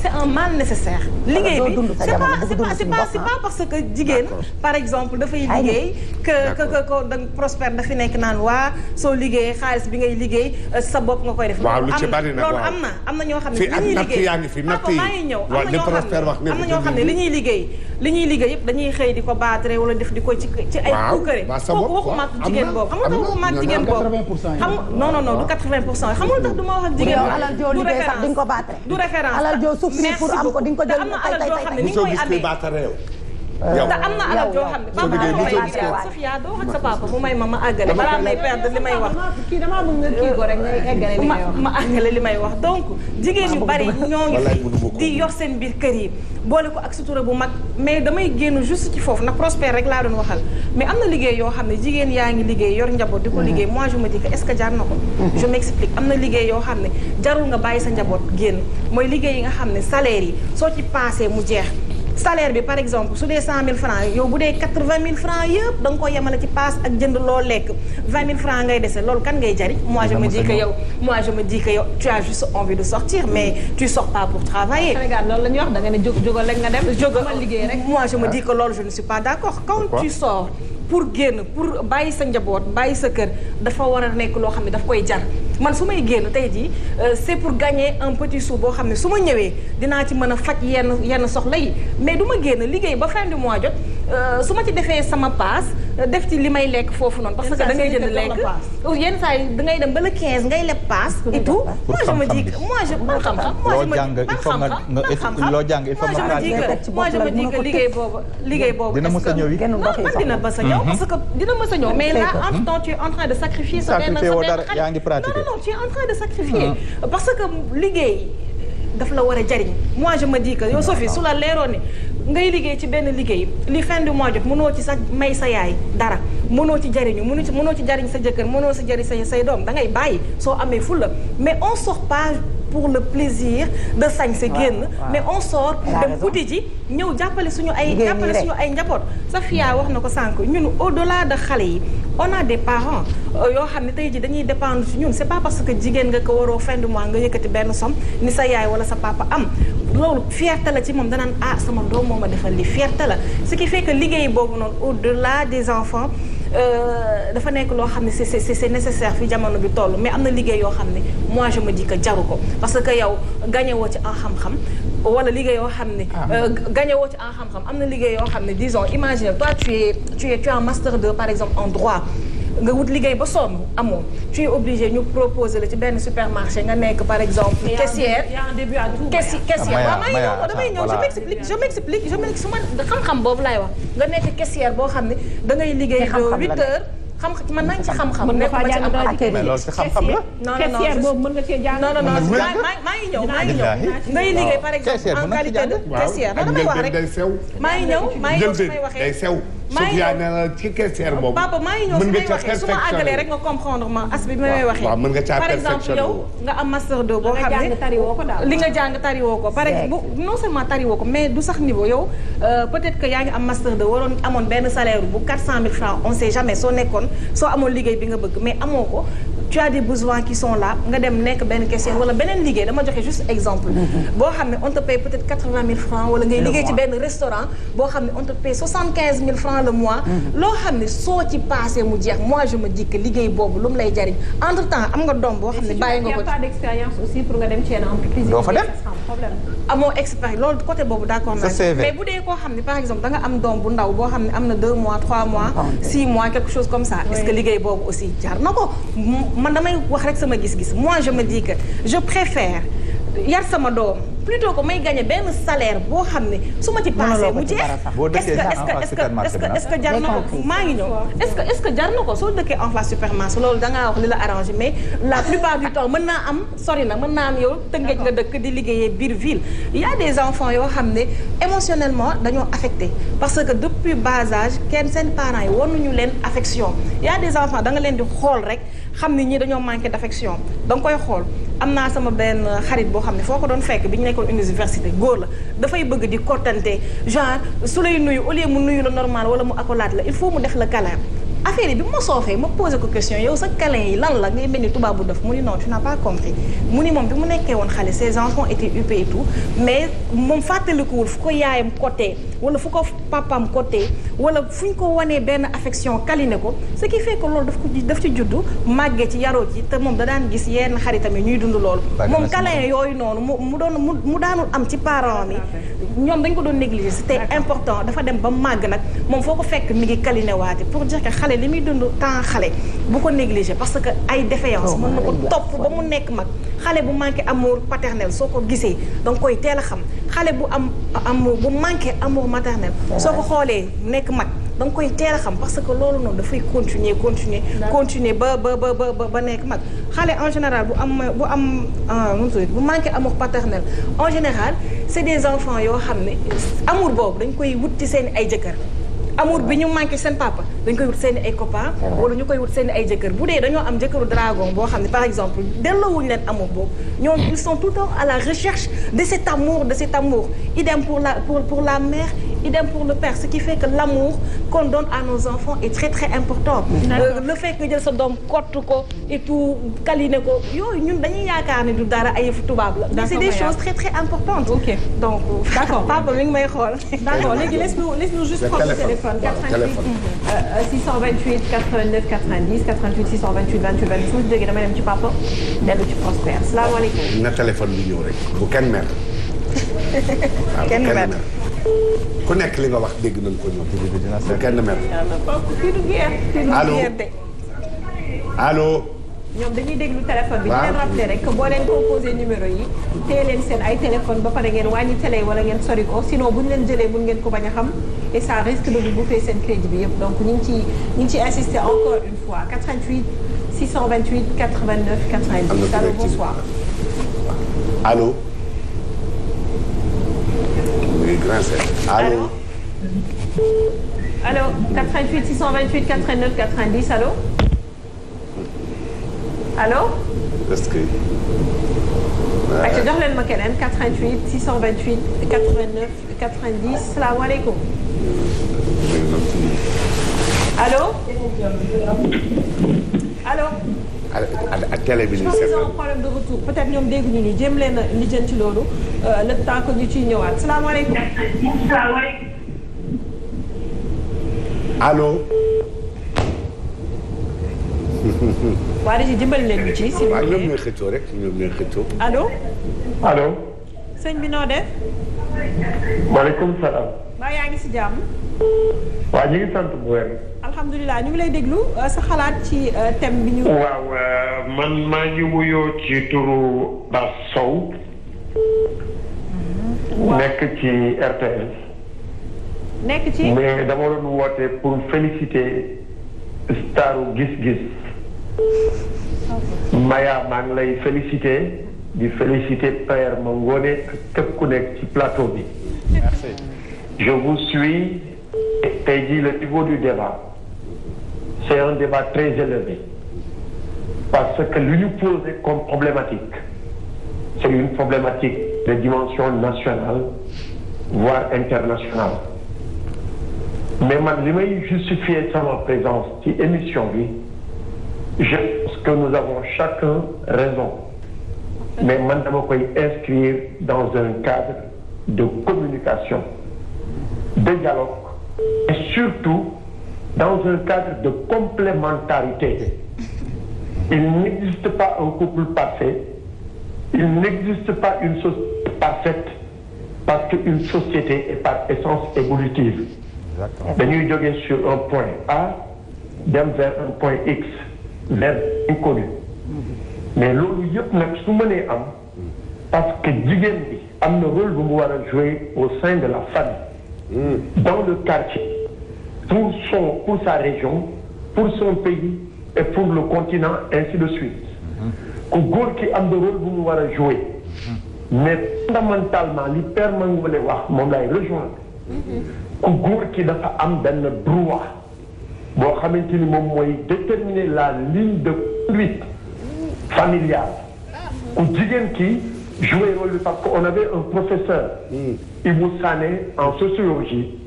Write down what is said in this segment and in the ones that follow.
c'est un mal nécessaire. liggéey bi c'est pas parce que jigéen par exemple dafay liggéey que da prospère dafi nekk naan waa soo liggéeyee xaalis bi ngay liggéey sa bopp nga koy def. waaw lu ci bari nag loolu am na ñoo xam ne li ñuy liggéey papa maa ngi ñëw am na ñoo xam ne li ñuy liggéey yëpp dañuy xëy di ko baatare wala def di ko ci ay puukare kooku waxuma ak jigéen boobu xam nga tax waxuma ak jigéen boobu xam non du 80% xam nga tax du ma wax ak jigéen boobu du référence merci beaucoup te am na alal joo xam ne ni nga koy amee te am na alal joo xam ne papa Sofia doo wax ak sa papa mu may ma àggale balaa may perdre li may wax kii damaa bëgg nga kii ko rek nga eggale li may wax ma àggale li may wax donc jigéen yu bari ñoo ngi fi di yor seen biir kër yi boole ko ak sutura bu mag mais damay génn juste ci foofu ndax prospère rek laa doon waxal mais am na liggéey yoo xam ne jigéen yaa ngi liggéey yor njaboot di ko liggéey moi je me dis que est-ce que jar na ko je m'explique am na liggéey yoo xam ne jarul nga bàyyi sa njaboot génn mooy liggéey yi nga xam ne salaire yi soo ci passé mu jeex salaire bi par exemple su dee 100 000 francs yow bu dee 80 000 francs yëpp da nga ko yemale ci paas ak jënd loo lekk 20 000 francs ngay dese loolu kan ngay jariñ moi je me dis que yow tu as juste envie de sortir mais tu sors pas pour travailler. Sénégal loolu la ñuy wax da nga ne jógal rek nga dem jógal liggéey rek. moi je me dis que loolu je ne suis pas d'accord quand tu sors pour génn pour bàyyi sa njaboot bàyyi sa kër dafa war a nekk loo xam ne daf koy jar man su may génn tey jii c'est pour gagner un petit sou boo xam ne su ma ñëwee dinaa ci mën a faj yenn soxla yi mais du ma génn liggéey ba fin du mois jot su ma ci defee sama paas def ci li may lekk foofu noonu parce que da ngay jënd lekk yenn saa yi da ngay dem ba le 15 ngay leb paas et tout moi je me dis que moi je ban xam-xam loo jàng il faut nga pratiquer moi je me dis que liggéey boobu dina mës a ñëw yi dina mës a ñëw parce que dina mës a ñëw mais là entre temps tu es en train de sacrifier sa benn yaa ngi pratiquer non tu es en train de sacrifier parce que liggéey daf la war a jariñ moi je me dis que yow Sophie su la leeroon ne ngay liggéey ci benn liggéey li fin du mois jot mënoo ci sax may sa yaay dara mënoo ci jariñu mënoo ci jariñ sa jëkkër mënoo ci jariñ say doom da ngay bàyyi soo amee fulla mais on sort pas pour le plaisir de sañ sa génn mais on sort pour dem uti ji ñëw jàppale suñu ay njaboot Safia wax na ko sànq ñun au-delà de xale yi on a des parents yoo xam ne tey ji dañuy dépendre ci ñun c'est pas parce que jigéen nga ko waroo fin du mois nga yëkkati benn somme ni sa yaay wala sa papa am loolu fierté la ci moom danaan sama doom moo ma defal li fierté la ce qui fait que liggéey boobu noonu au-delà des enfants dafa nekk loo xam ne c'est nécessaire fi jamono bi toll mais am na liggéey yoo xam ne moi je me dis que jaru ko parce que yow gagné woo ci en xam-xam wala liggéey yoo xam ne gagné woo ci en xam-xam am na liggéey yoo xam ne disons imagine toi tu es en master 2 par exemple en droit nga wut liggéey ba sonn amoo tu es obligé ñu proposer la ci benn supermarché nga nekk par exemple caissière caissière waaw maa ngi ñëw damay ñëw je m'explique su ma xam-xam boobu laay wax nga nekk caissière boo xam ne da ngay liggéey de 8 heures man nañ ci xam-xam nekk ma ci am mais loolu ci xam-xam la caissière boobu mën nga cee jàng non maa ngi ñëw ngay liggéey par exemple en qualité de caissière damay wax rek maa ngi ñëw su may waxee day sew Sofia nee na ci caissière boobu papa maa ngi ñëw su may waxee su ma àggalee rek nga comprendre ma as bi may waxee waaw mën nga caa par exemple yow nga am master 2 boo xam ne li nga jàng tariwoo ko par exemple non seulement tariwoo ko mais du sax niveau yow peut-être que yaa ngi am master 2 waroon amoon benn salaire bu 400 000 francs on sait jamais soo nekkoon soo amoon liggéey bi nga bëgg mais amoo ko tu as des besoins qui sont là nga dem nekk benn caissière wala beneen liggéey dama joxe juste exemple boo xam ne on te paye peut-être 80 000 francs wala ngay liggéey ci benn restaurant boo xam ne on te paye 75 000 francs le mois loo xam ne soo ci passé mu jeex moi je me dis que liggéey boobu lu mu lay jariñ entre temps am nga doom boo xam ne bàyyi nga ko pas d'expérience aussi pour nga dem ci yenn entreprise doo fa dem amoo expérience loolu côté boobu d'accord naa mais bu dee koo xam ne par exemple da nga am doom bu ndaw boo xam ne am na 2 mois 3 mois 6 mois quelque chose comme ça est-ce que liggéey boobu aussi jar na ko man damay wax rek sama gis-gis moi je me dis que je préfère yar sama doom plutôt que may gagner benn salaire boo xam ne su ma ci passé mu jeex est-ce que jar na ko maa ngi ñëw est-ce que jar na ko soo dëkkee en face supermarché loolu da ngaa wax li la arrangé mais la plupart du temps mën naa am sori na mën naa am yow Tëngéej nga dëkk di liggéeyee biir ville il y a des enfants yoo xam ne émotionnellement dañoo affecté parce que depuis bas âge seen parents yi waruñu leen affection il y a des enfants da nga leen di xool rek xam ni ñii dañoo manqué d'affection da nga koy xool am naa sama benn xarit boo xam ne foo ko doon fekk bi ñu nekkoon université góor la dafay bëgg di kottante genre su lay nuyu au lieu mu nuyu la normal wala mu accolade la il faut mu def la câlin affaire yi bi ma soofee ma posé ko question yow sa câlin yi lan la ngay mel ni tubaab bu def mu ni non tu n'as pas compris mu ni moom bi mu nekkee woon xale ses enfants étaient huppés et tout mais moom fàttalikuwul fu ko yaayam côté wala fu ko papaam côté wala fu ñu ko wanee benn affection câliné ko ce qui fait que loolu daf ci juddu màggee ci yaroo ci te moom da daan gis yenn xaritam yi ñuy dund loolu moom câlin yooyu noonu mu daanul am ci parents mi ñoom dañ ko doon négliger c'était important dafa dem ba màgg nag moom foo ko fekk mi ngi câliné waate pour dire que xale li muy dund temps xale bu ko négliger parce que ay défaillance mën na ko topp ba mu nekk mag xale bu manqué amour paternel soo ko gisee danga koy teel a xam xale bu am amour bu manqué amour maternel soo ko xoolee nekk mag danga koy teel a xam parce que loolu noonu dafay continuer ba nekk mag xale en général bu manqué amour paternel en général c'est des enfants yoo xam ne amour boobu dañ koy wut ci seen ay jëkkër amour bi ñu manqué seen papa dañ koy wut seen ay copains wala ñu koy wut seen ay jëkkër bu dee dañoo am jëkkëru dragon boo xam ne par exemple delloowuñu leen amour boobu ñoom ils sont tout le temps à la recherche de cet amour idem pour la mère idem pour le père ce qui fait que l'amour qu'on donne à nos enfants est très très important le fait que nga jël sa doom kott ko et tout câliner ko yooyu ñun dañuy yaakaar ne du dara ay yëfu tubaab la mais c'est des choses très très importantes donc d'accord papa mi ngi may xool d'accord léegi laisse-nous juste prendre le téléphone 88 628 89 90 88 628 28 28 su ma jógee damay dem ci papa dellu ci Prospère salaamaaleykum na téléphone bi ñëw rek bu kenn mer kenn mer ku nekk li nga wax dégg nañ ko ñoom bu kenn mer fii du guerre allo ñoom dañuy déglu téléphone bi di leen rappeler rek boo leen composé numéro yi téye leen seen ay téléphone ba pare ngeen wàññi télé wala ngeen sori ko sinon bu ñu leen jëlee mun ngeen ko bañ a xam et ça risque de vous bouffer seen crédit bi yëpp donc ñu ngi ciy insister encore une fois 88 628 89 90 allo bonsoir allo allo 88 628 89 90 allo allo. est-ce que. ak jox leen ma keneen 88 628 89 90 salaamaaleykum. allo. allo. ak télé bi ñu seetlu. problème de retour peut-être ñoom dégguñu ñu jéem leen a lijjanti loolu le temps que ñu ciy ñëwaat salaamaaleykum. allo. waa dañuy dimbali leen ñu ci. waaw ñoom ñooy xëccoo rek ñoom ñooy xëccoo. allo. allo. sëñ bi noo def. maaleykum salaam. mbaa yaa ngi si jàmm. waaw ñu ngi sant bu wér. alhamdulilah ñu ngi lay déglu sa xalaat ci thème bi ñu. waaw man maa ngi wuyoo ci turu Bas Sow. nekk ci RTS. nekk ci. mais dama doon woote pour féliciter staru gis-gis. Maya maa ngi lay féliciter di féliciter Père Mangone ak képp ku nekk ci plateau bi. Merci. Je vous suis. Tey jii le niveau du débat c'est un débat très élevé parce que lu ñu posé comme problématique c'est une problématique de dimension nationale voire internationale mais man li may justifier sama présence ci émission bi je pense que nous avons chacun raison mais man dama koy inscrire dans un cadre de communication de dialogue et surtout dans un cadre de complémentarité. Il n'existe pas un couple parfait, il n'existe pas une société parfaite parce qu'une société est par essence évolutive. Dañuy jógee sur un point A dem vers un point X vers inconnu mais loolu yëpp nag su mënee am parce que jigéen bi am na rôle bu mu war a jouer au sein de la famille. Dans le quartier, pour sa région, pour son pays et pour le continent, ainsi de suite. ku góor ki am na rôle bu mu war a jouer. mais fondamentalement li Père Mangone wax moom lay rejoindre. ku góor ki dafa am benn droit boo xamante ni moom mooy déterminer la ligne de conduite familiale. ku jigéen ki jouer rôle bi parce qu'on avait un professeur. Ibou Sané en sociologie.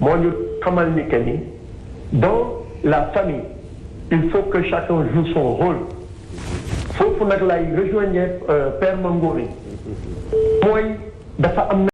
moo ñu xamal ni que ni dans la famille il faut que chacun joue son rôle foofu nag lay rejoindre Père Mangori mooy dafa am